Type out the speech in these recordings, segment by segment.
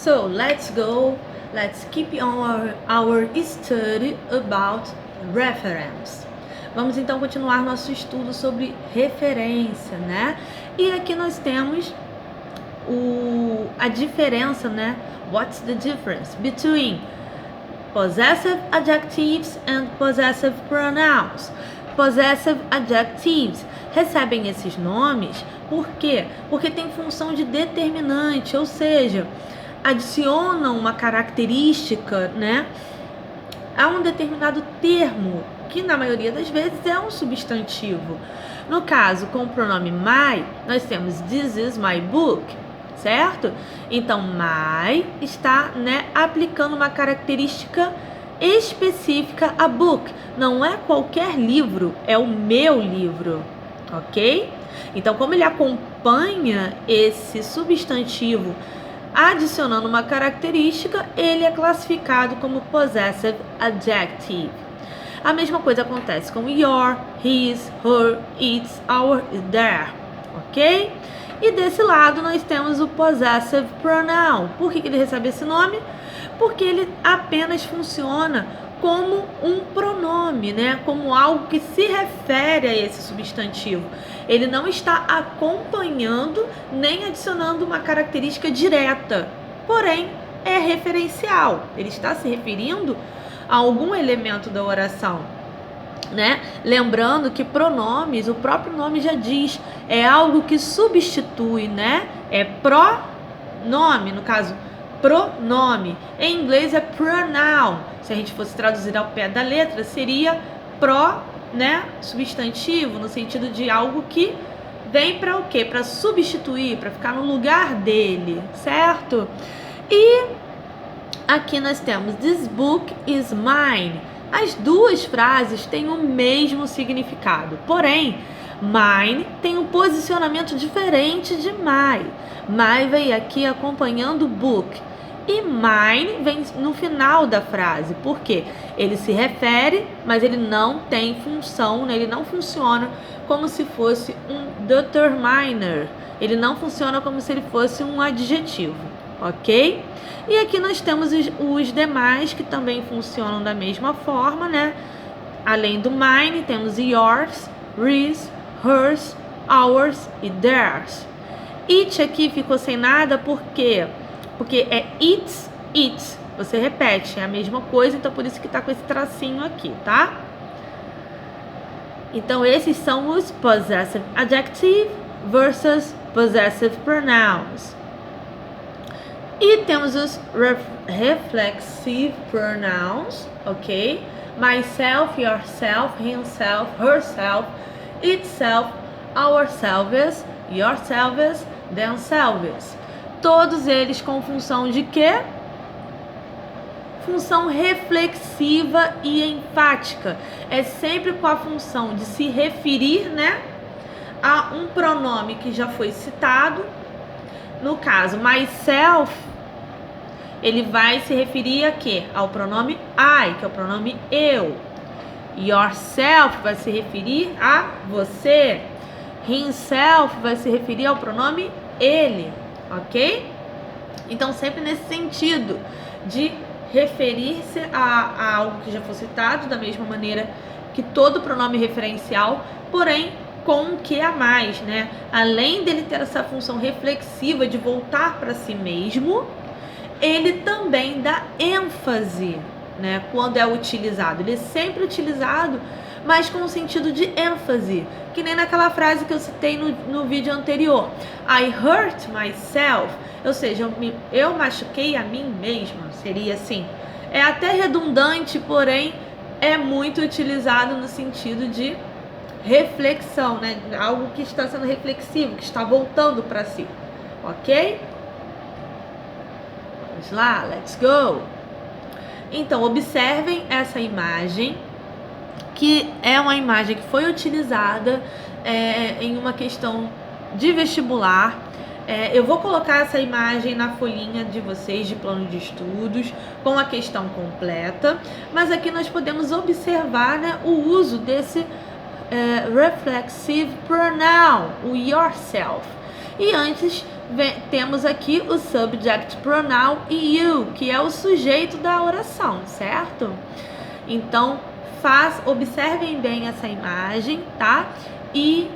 So let's go. Let's keep on our study about reference. Vamos então continuar nosso estudo sobre referência, né? E aqui nós temos a diferença, né? What's the difference between possessive adjectives and possessive pronouns? Possessive adjectives recebem esses nomes por quê? Porque tem função de determinante, ou seja, adicionam uma característica, né, a um determinado termo, que na maioria das vezes é um substantivo. No caso, com o pronome my, nós temos this is my book, certo? Então, my está, né, aplicando uma característica específica a book. Não é qualquer livro, é o meu livro, ok? Então, como ele acompanha esse substantivo adicionando uma característica, ele é classificado como possessive adjective. A mesma coisa acontece com your, his, her, its, our, their, ok? E desse lado nós temos o possessive pronoun. Por que ele recebe esse nome? Porque ele apenas funciona como um pronome, né? Como algo que se refere a esse substantivo. Ele não está acompanhando nem adicionando uma característica direta, porém é referencial. Ele está se referindo a algum elemento da oração, né? Lembrando que pronomes, o próprio nome já diz, é algo que substitui, né? É pronome, no caso, pronome. Em inglês é pronoun. Se a gente fosse traduzir ao pé da letra, seria né? Substantivo, no sentido de algo que vem para o quê? Para substituir, para ficar no lugar dele, certo? E aqui nós temos this book is mine. As duas frases têm o mesmo significado, porém, mine tem um posicionamento diferente de my. My vem aqui acompanhando book. E mine vem no final da frase, porque ele se refere, mas ele não tem função, né? Ele não funciona como se fosse um determiner, ele não funciona como se ele fosse um adjetivo, ok? E aqui nós temos os demais que também funcionam da mesma forma, né? Além do mine, temos yours, his, hers, ours e theirs. It aqui ficou sem nada, por quê? Porque é its, its. Você repete, é a mesma coisa, então por isso que tá com esse tracinho aqui, tá? Então esses são os possessive adjective versus possessive pronouns. E temos os reflexive pronouns, ok? Myself, yourself, himself, herself, itself, ourselves, yourselves, themselves. Todos eles com função de quê? Função reflexiva e enfática. É sempre com a função de se referir, né, a um pronome que já foi citado. No caso, myself, ele vai se referir a quê? Ao pronome I, que é o pronome eu. Yourself vai se referir a você. Himself vai se referir ao pronome ele. Ok? Então, sempre nesse sentido de referir-se a algo que já foi citado, da mesma maneira que todo pronome referencial, porém com um que a mais, né? Além dele ter essa função reflexiva de voltar para si mesmo, ele também dá ênfase, né? Quando é utilizado. Ele é sempre utilizado, mas com o sentido de ênfase, que nem naquela frase que eu citei no vídeo anterior. I hurt myself, ou seja, eu machuquei a mim mesma, seria assim. É até redundante, porém é muito utilizado no sentido de reflexão, né? Algo que está sendo reflexivo, que está voltando para si, ok? Vamos lá, let's go! Então, observem essa imagem, que é uma imagem que foi utilizada em uma questão de vestibular. Eu vou colocar essa imagem na folhinha de vocês de plano de estudos com a questão completa, mas aqui nós podemos observar, né, o uso desse reflexive pronoun, o yourself. E antes temos aqui o subject pronoun you, que é o sujeito da oração, certo? Então, observem bem essa imagem, tá? E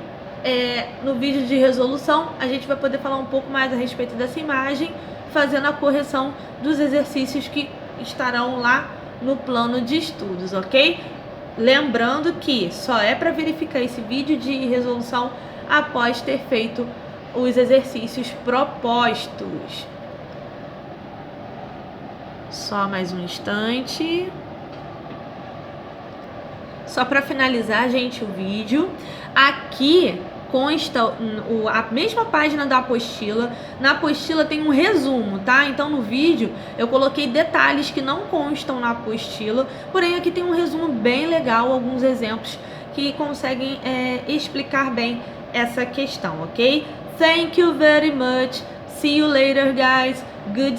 no vídeo de resolução, a gente vai poder falar um pouco mais a respeito dessa imagem, fazendo a correção dos exercícios que estarão lá no plano de estudos, ok? Lembrando que só é para verificar esse vídeo de resolução após ter feito os exercícios propostos. Só mais um instante. Só para finalizar, gente, o vídeo. Aqui consta a mesma página da apostila. Na apostila tem um resumo, tá? Então no vídeo eu coloquei detalhes que não constam na apostila, porém aqui tem um resumo bem legal, alguns exemplos que conseguem explicar bem essa questão, ok? Thank you very much. See you later, guys. Good